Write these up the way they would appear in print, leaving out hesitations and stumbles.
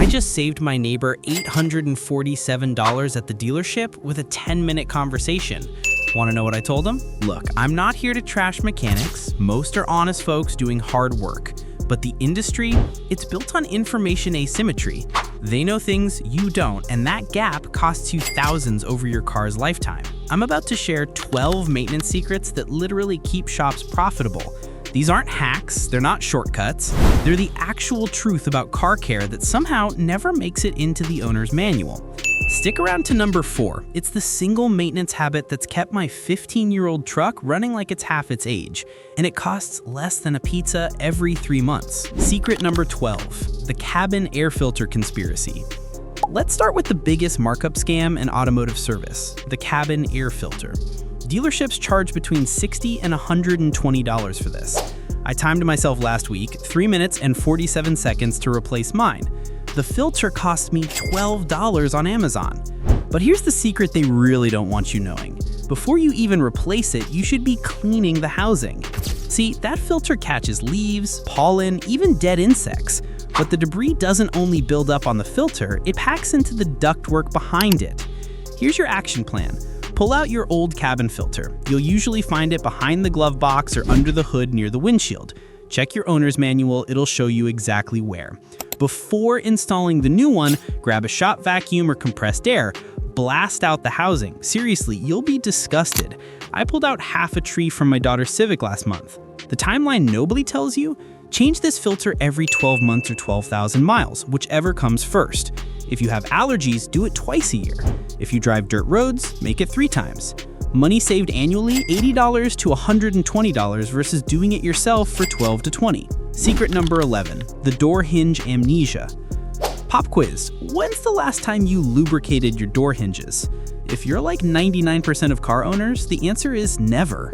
just saved my neighbor $847 at the dealership with a 10-minute conversation. Want to know what I told him? Look, I'm not here to trash mechanics. Most are honest folks doing hard work. But the industry, it's built on information asymmetry. They know things you don't, and that gap costs you thousands over your car's lifetime. I'm about to share 12 maintenance secrets that literally keep shops profitable. These aren't hacks, they're not shortcuts. They're the actual truth about car care that somehow never makes it into the owner's manual. Stick around to number 4. It's the single maintenance habit that's kept my 15-year-old truck running like it's half its age, and it costs less than a pizza every 3 months. Secret number 12, the cabin air filter conspiracy. Let's start with the biggest markup scam in automotive service, the cabin air filter. Dealerships charge between $60 and $120 for this. I timed myself last week, 3 minutes and 47 seconds to replace mine. The filter cost me $12 on Amazon. But here's the secret they really don't want you knowing. Before you even replace it, you should be cleaning the housing. See, that filter catches leaves, pollen, even dead insects. But the debris doesn't only build up on the filter, it packs into the ductwork behind it. Here's your action plan. Pull out your old cabin filter. You'll usually find it behind the glove box or under the hood near the windshield. Check your owner's manual, it'll show you exactly where. Before installing the new one, grab a shop vacuum or compressed air. Blast out the housing. Seriously, you'll be disgusted. I pulled out half a tree from my daughter's Civic last month. The timeline nobody tells you? Change this filter every 12 months or 12,000 miles, whichever comes first. If you have allergies, do it twice a year. If you drive dirt roads, make it 3 times. Money saved annually, $80 to $120 versus doing it yourself for $12 to $20. Secret number 11, the door hinge amnesia. Pop quiz, when's the last time you lubricated your door hinges? If you're like 99% of car owners, the answer is never.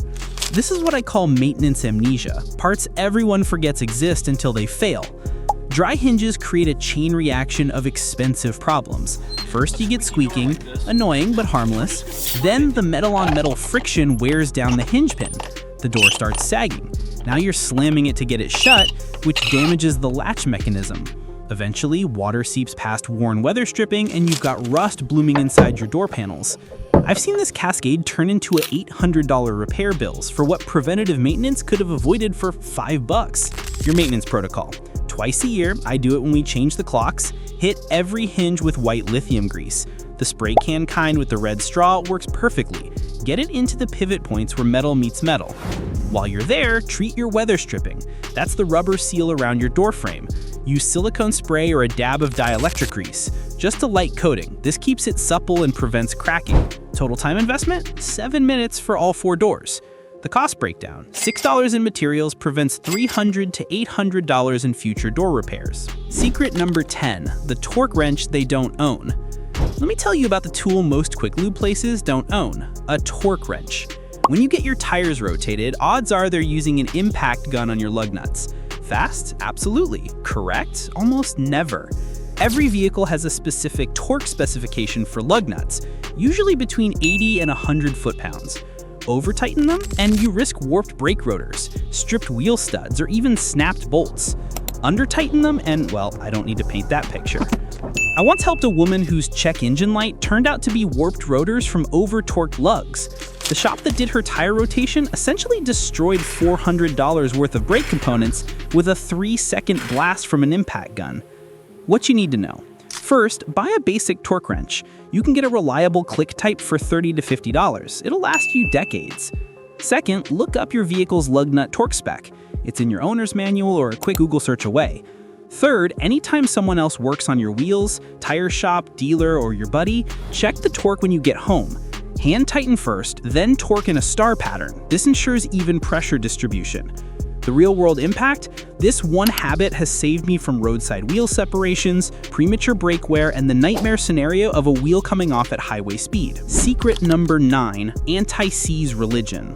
This is what I call maintenance amnesia, parts everyone forgets exist until they fail. Dry hinges create a chain reaction of expensive problems. First you get squeaking, annoying but harmless. Then the metal-on-metal friction wears down the hinge pin. The door starts sagging. Now you're slamming it to get it shut, which damages the latch mechanism. Eventually, water seeps past worn weather stripping and you've got rust blooming inside your door panels. I've seen this cascade turn into $800 repair bills for what preventative maintenance could have avoided for $5. Your maintenance protocol. Twice a year, I do it when we change the clocks. Hit every hinge with white lithium grease. The spray can kind with the red straw works perfectly. Get it into the pivot points where metal meets metal. While you're there, treat your weather stripping. That's the rubber seal around your door frame. Use silicone spray or a dab of dielectric grease. Just a light coating. This keeps it supple and prevents cracking. Total time investment? 7 minutes for all 4 doors. The cost breakdown, $6 in materials prevents $300 to $800 in future door repairs. Secret number 10, the torque wrench they don't own. Let me tell you about the tool most quick lube places don't own, a torque wrench. When you get your tires rotated, odds are they're using an impact gun on your lug nuts. Fast? Absolutely. Correct? Almost never. Every vehicle has a specific torque specification for lug nuts, usually between 80 and 100 foot-pounds. Over-tighten them, and you risk warped brake rotors, stripped wheel studs, or even snapped bolts. Under-tighten them, and, well, I don't need to paint that picture. I once helped a woman whose check engine light turned out to be warped rotors from over-torqued lugs. The shop that did her tire rotation essentially destroyed $400 worth of brake components with a 3-second blast from an impact gun. What you need to know. First, buy a basic torque wrench. You can get a reliable click type for $30 to $50. It'll last you decades. Second, look up your vehicle's lug nut torque spec. It's in your owner's manual or a quick Google search away. Third, anytime someone else works on your wheels, tire shop, dealer, or your buddy, check the torque when you get home. Hand tighten first, then torque in a star pattern. This ensures even pressure distribution. The real-world impact? This one habit has saved me from roadside wheel separations, premature brake wear, and the nightmare scenario of a wheel coming off at highway speed. Secret number 9, anti-seize religion.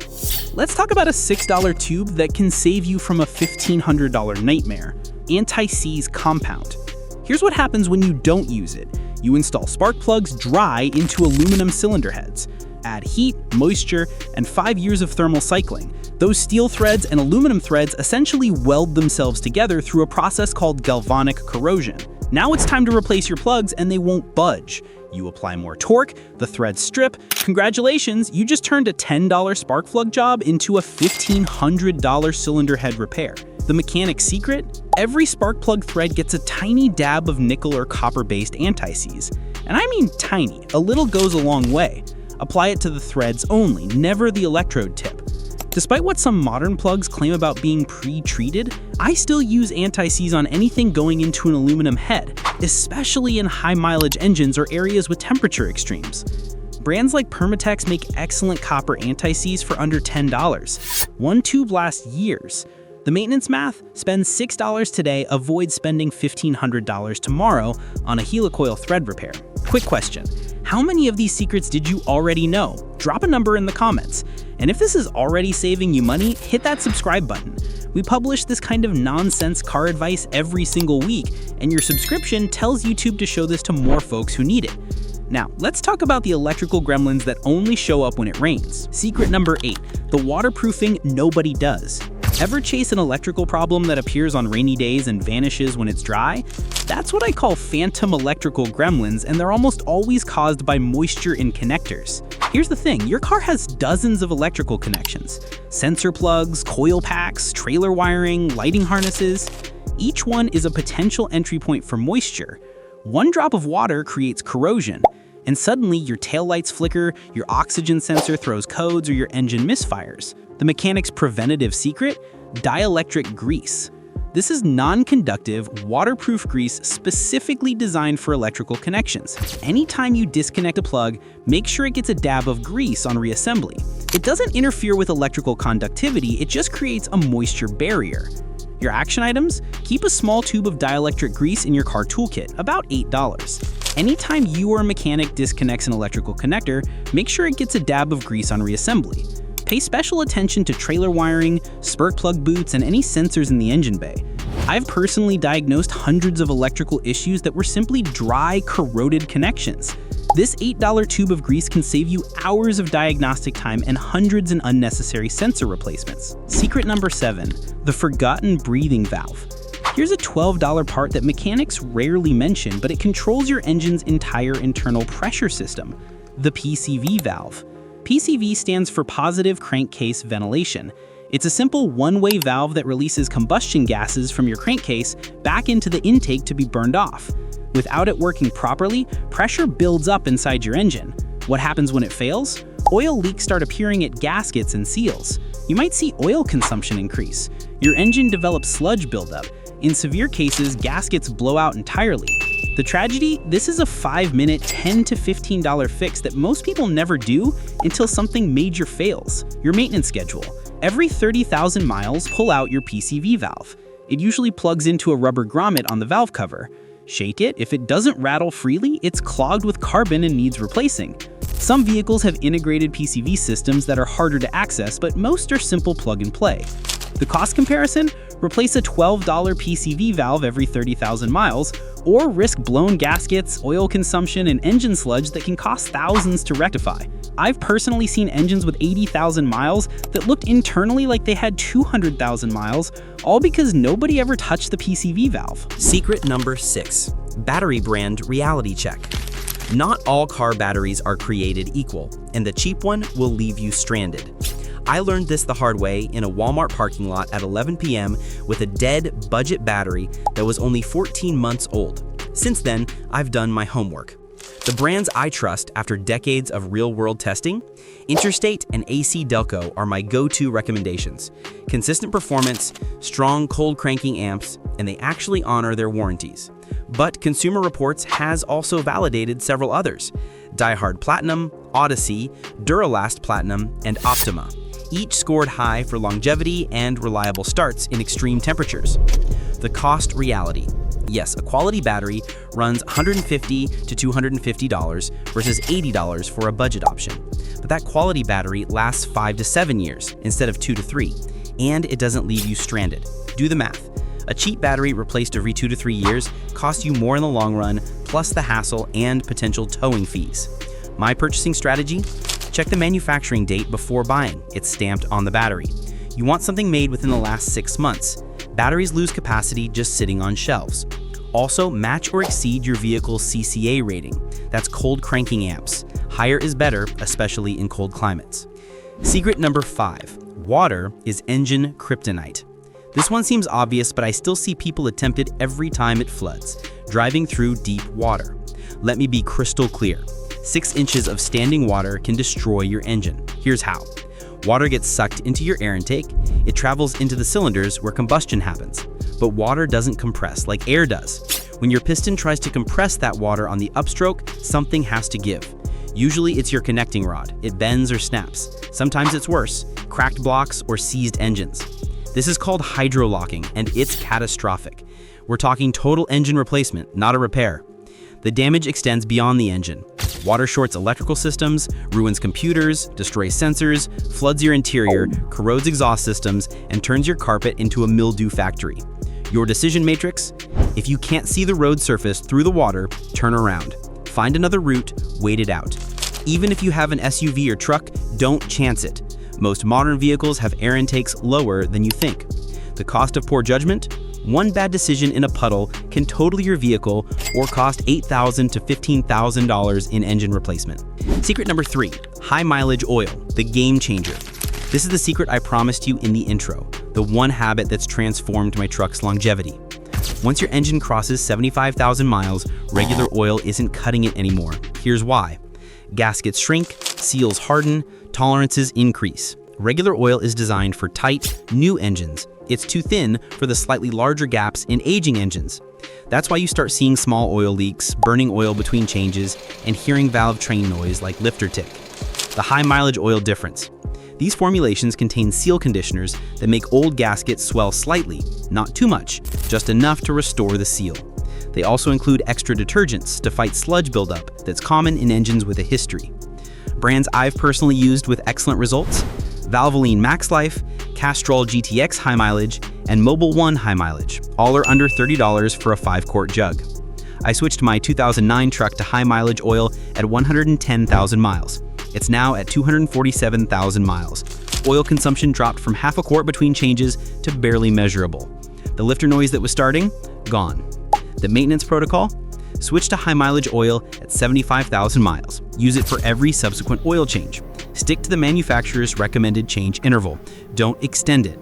Let's talk about a $6 tube that can save you from a $1,500 nightmare. Anti-seize compound. Here's what happens when you don't use it. You install spark plugs dry into aluminum cylinder heads. Add heat, moisture, and 5 years of thermal cycling. Those steel threads and aluminum threads essentially weld themselves together through a process called galvanic corrosion. Now it's time to replace your plugs and they won't budge. You apply more torque, the threads strip. Congratulations, you just turned a $10 spark plug job into a $1,500 cylinder head repair. The mechanic's secret? Every spark plug thread gets a tiny dab of nickel or copper-based anti-seize. And I mean tiny, a little goes a long way. Apply it to the threads only, never the electrode tip. Despite what some modern plugs claim about being pre-treated, I still use anti-seize on anything going into an aluminum head, especially in high-mileage engines or areas with temperature extremes. Brands like Permatex make excellent copper anti-seize for under $10. One tube lasts years. The maintenance math? Spend $6 today, avoid spending $1,500 tomorrow on a helicoil thread repair. Quick question, how many of these secrets did you already know? Drop a number in the comments. And if this is already saving you money, hit that subscribe button. We publish this kind of nonsense car advice every single week, and your subscription tells YouTube to show this to more folks who need it. Now, let's talk about the electrical gremlins that only show up when it rains. Secret number 8, the waterproofing nobody does. Ever chase an electrical problem that appears on rainy days and vanishes when it's dry? That's what I call phantom electrical gremlins, and they're almost always caused by moisture in connectors. Here's the thing, your car has dozens of electrical connections. Sensor plugs, coil packs, trailer wiring, lighting harnesses. Each one is a potential entry point for moisture. One drop of water creates corrosion, and suddenly your taillights flicker, your oxygen sensor throws codes, or your engine misfires. The mechanic's preventative secret? Dielectric grease. This is non-conductive, waterproof grease specifically designed for electrical connections. Anytime you disconnect a plug, make sure it gets a dab of grease on reassembly. It doesn't interfere with electrical conductivity, it just creates a moisture barrier. Your action items? Keep a small tube of dielectric grease in your car toolkit, about $8. Anytime you or a mechanic disconnects an electrical connector, make sure it gets a dab of grease on reassembly. Pay special attention to trailer wiring, spark plug boots, and any sensors in the engine bay. I've personally diagnosed hundreds of electrical issues that were simply dry, corroded connections. This $8 tube of grease can save you hours of diagnostic time and hundreds in unnecessary sensor replacements. Secret number 7, the forgotten breathing valve. Here's a $12 part that mechanics rarely mention, but it controls your engine's entire internal pressure system, the PCV valve. PCV stands for positive crankcase ventilation. It's a simple one-way valve that releases combustion gases from your crankcase back into the intake to be burned off. Without it working properly, pressure builds up inside your engine. What happens when it fails? Oil leaks start appearing at gaskets and seals. You might see oil consumption increase. Your engine develops sludge buildup. In severe cases, gaskets blow out entirely. The tragedy? This is a 5-minute, $10 to $15 fix that most people never do until something major fails. Your maintenance schedule. Every 30,000 miles, pull out your PCV valve. It usually plugs into a rubber grommet on the valve cover. Shake it. If it doesn't rattle freely, it's clogged with carbon and needs replacing. Some vehicles have integrated PCV systems that are harder to access, but most are simple plug and play. The cost comparison? Replace a $12 PCV valve every 30,000 miles, or risk blown gaskets, oil consumption, and engine sludge that can cost thousands to rectify. I've personally seen engines with 80,000 miles that looked internally like they had 200,000 miles, all because nobody ever touched the PCV valve. Secret number 6, battery brand reality check. Not all car batteries are created equal, and the cheap one will leave you stranded. I learned this the hard way in a Walmart parking lot at 11 p.m. with a dead budget battery that was only 14 months old. Since then, I've done my homework. The brands I trust after decades of real-world testing, Interstate and AC Delco are my go-to recommendations. Consistent performance, strong cold cranking amps, and they actually honor their warranties. But Consumer Reports has also validated several others: DieHard Platinum, Odyssey, Duralast Platinum, and Optima. Each scored high for longevity and reliable starts in extreme temperatures. The cost reality. Yes, a quality battery runs $150 to $250 versus $80 for a budget option. But that quality battery lasts 5 to 7 years instead of 2 to 3, and it doesn't leave you stranded. Do the math. A cheap battery replaced every 2 to 3 years costs you more in the long run, plus the hassle and potential towing fees. My purchasing strategy? Check the manufacturing date before buying. It's stamped on the battery. You want something made within the last 6 months. Batteries lose capacity just sitting on shelves. Also, match or exceed your vehicle's CCA rating. That's cold cranking amps. Higher is better, especially in cold climates. Secret number 5. Water is engine kryptonite. This one seems obvious, but I still see people attempt it every time it floods, driving through deep water. Let me be crystal clear. 6 inches of standing water can destroy your engine. Here's how. Water gets sucked into your air intake. It travels into the cylinders where combustion happens. But water doesn't compress like air does. When your piston tries to compress that water on the upstroke, something has to give. Usually it's your connecting rod. It bends or snaps. Sometimes it's worse, cracked blocks or seized engines. This is called hydrolocking, and it's catastrophic. We're talking total engine replacement, not a repair. The damage extends beyond the engine. Water shorts electrical systems, ruins computers, destroys sensors, floods your interior, corrodes exhaust systems, and turns your carpet into a mildew factory. Your decision matrix? If you can't see the road surface through the water, turn around. Find another route, wait it out. Even if you have an SUV or truck, don't chance it. Most modern vehicles have air intakes lower than you think. The cost of poor judgment? One bad decision in a puddle can total your vehicle or cost $8,000 to $15,000 in engine replacement. Secret number 3, high mileage oil, the game changer. This is the secret I promised you in the intro, the one habit that's transformed my truck's longevity. Once your engine crosses 75,000 miles, regular oil isn't cutting it anymore. Here's why. Gaskets shrink, seals harden, tolerances increase. Regular oil is designed for tight, new engines. It's too thin for the slightly larger gaps in aging engines. That's why you start seeing small oil leaks, burning oil between changes, and hearing valve train noise like lifter tick. The high mileage oil difference. These formulations contain seal conditioners that make old gaskets swell slightly, not too much, just enough to restore the seal. They also include extra detergents to fight sludge buildup that's common in engines with a history. Brands I've personally used with excellent results: Valvoline Max Life, Castrol GTX High Mileage, and Mobil 1 High Mileage. All are under $30 for a 5-quart jug. I switched my 2009 truck to high mileage oil at 110,000 miles. It's now at 247,000 miles. Oil consumption dropped from half a quart between changes to barely measurable. The lifter noise that was starting? Gone. The maintenance protocol? Switch to high mileage oil at 75,000 miles. Use it for every subsequent oil change. Stick to the manufacturer's recommended change interval. Don't extend it.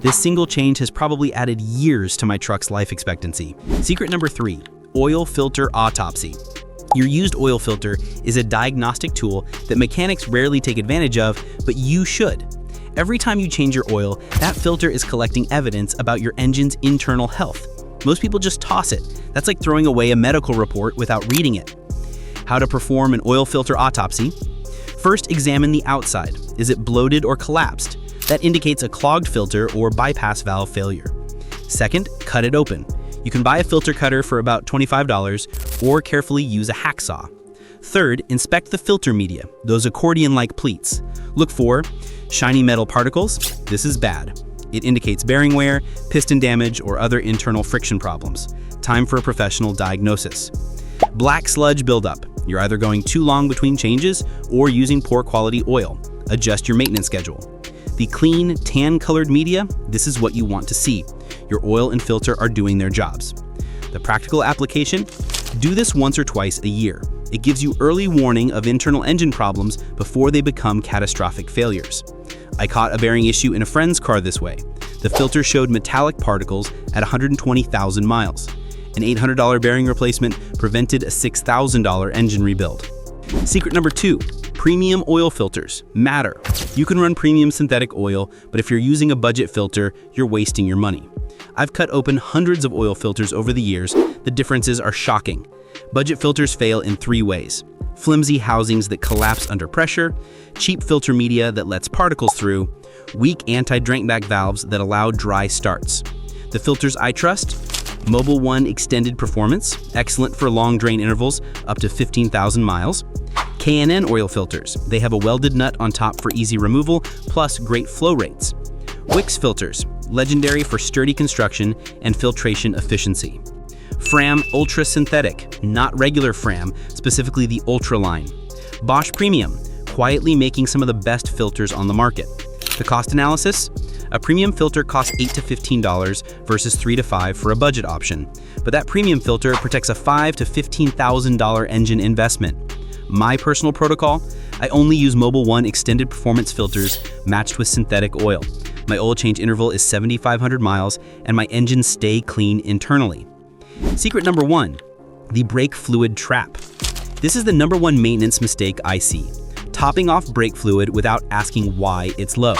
This single change has probably added years to my truck's life expectancy. Secret number 3, oil filter autopsy. Your used oil filter is a diagnostic tool that mechanics rarely take advantage of, but you should. Every time you change your oil, that filter is collecting evidence about your engine's internal health. Most people just toss it. That's like throwing away a medical report without reading it. How to perform an oil filter autopsy? First, examine the outside. Is it bloated or collapsed? That indicates a clogged filter or bypass valve failure. Second, cut it open. You can buy a filter cutter for about $25 or carefully use a hacksaw. Third, inspect the filter media, those accordion-like pleats. Look for shiny metal particles. This is bad. It indicates bearing wear, piston damage, or other internal friction problems. Time for a professional diagnosis. Black sludge buildup. You're either going too long between changes or using poor quality oil. Adjust your maintenance schedule. The clean, tan-colored media, this is what you want to see. Your oil and filter are doing their jobs. The practical application? Do this once or twice a year. It gives you early warning of internal engine problems before they become catastrophic failures. I caught a bearing issue in a friend's car this way. The filter showed metallic particles at 120,000 miles. An $800 bearing replacement prevented a $6,000 engine rebuild. Secret number 2, premium oil filters matter. You can run premium synthetic oil, but if you're using a budget filter, you're wasting your money. I've cut open hundreds of oil filters over the years. The differences are shocking. Budget filters fail in 3 ways. Flimsy housings that collapse under pressure, cheap filter media that lets particles through, weak anti-drankback valves that allow dry starts. The filters I trust? Mobil 1 Extended Performance, excellent for long drain intervals up to 15,000 miles. K&N oil filters, they have a welded nut on top for easy removal, plus great flow rates. Wix filters, legendary for sturdy construction and filtration efficiency. Fram Ultra Synthetic, not regular Fram, specifically the Ultra line. Bosch Premium, quietly making some of the best filters on the market. The cost analysis? A premium filter costs $8 to $15 versus $3 to $5 for a budget option. But that premium filter protects a $5,000 to $15,000 engine investment. My personal protocol? I only use Mobil 1 extended performance filters matched with synthetic oil. My oil change interval is 7,500 miles, and my engines stay clean internally. Secret number 1, the brake fluid trap. This is the number 1 maintenance mistake I see: topping off brake fluid without asking why it's low.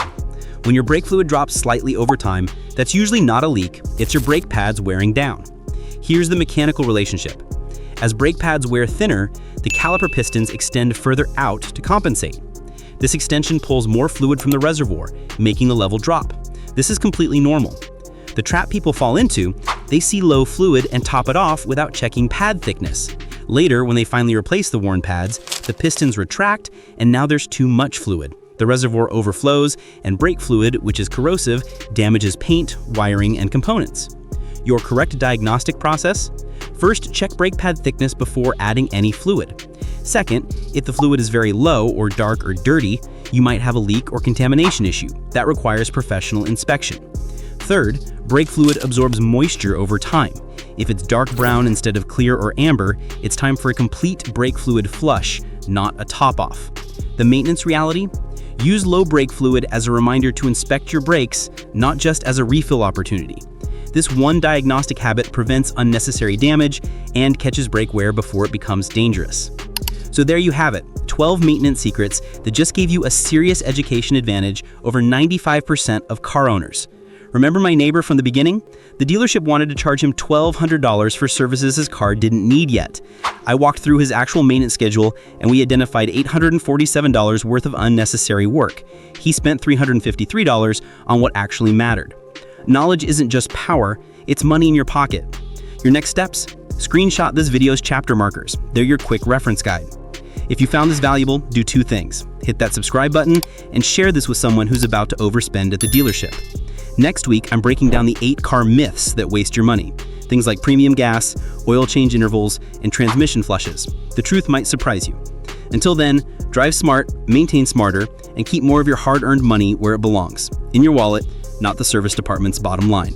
When your brake fluid drops slightly over time, that's usually not a leak, it's your brake pads wearing down. Here's the mechanical relationship. As brake pads wear thinner, the caliper pistons extend further out to compensate. This extension pulls more fluid from the reservoir, making the level drop. This is completely normal. The trap people fall into, they see low fluid and top it off without checking pad thickness. Later, when they finally replace the worn pads, the pistons retract and now there's too much fluid. The reservoir overflows, and brake fluid, which is corrosive, damages paint, wiring, and components. Your correct diagnostic process? First, check brake pad thickness before adding any fluid. Second, if the fluid is very low or dark or dirty, you might have a leak or contamination issue. That requires professional inspection. Third, brake fluid absorbs moisture over time. If it's dark brown instead of clear or amber, it's time for a complete brake fluid flush, not a top-off. The maintenance reality? Use low brake fluid as a reminder to inspect your brakes, not just as a refill opportunity. This one diagnostic habit prevents unnecessary damage and catches brake wear before it becomes dangerous. So there you have it, 12 maintenance secrets that just gave you a serious education advantage over 95% of car owners. Remember my neighbor from the beginning? The dealership wanted to charge him $1,200 for services his car didn't need yet. I walked through his actual maintenance schedule and we identified $847 worth of unnecessary work. He spent $353 on what actually mattered. Knowledge isn't just power, it's money in your pocket. Your next steps? Screenshot this video's chapter markers. They're your quick reference guide. If you found this valuable, do 2 things. Hit that subscribe button and share this with someone who's about to overspend at the dealership. Next week, I'm breaking down the 8 car myths that waste your money. Things like premium gas, oil change intervals, and transmission flushes. The truth might surprise you. Until then, drive smart, maintain smarter, and keep more of your hard-earned money where it belongs, in your wallet, not the service department's bottom line.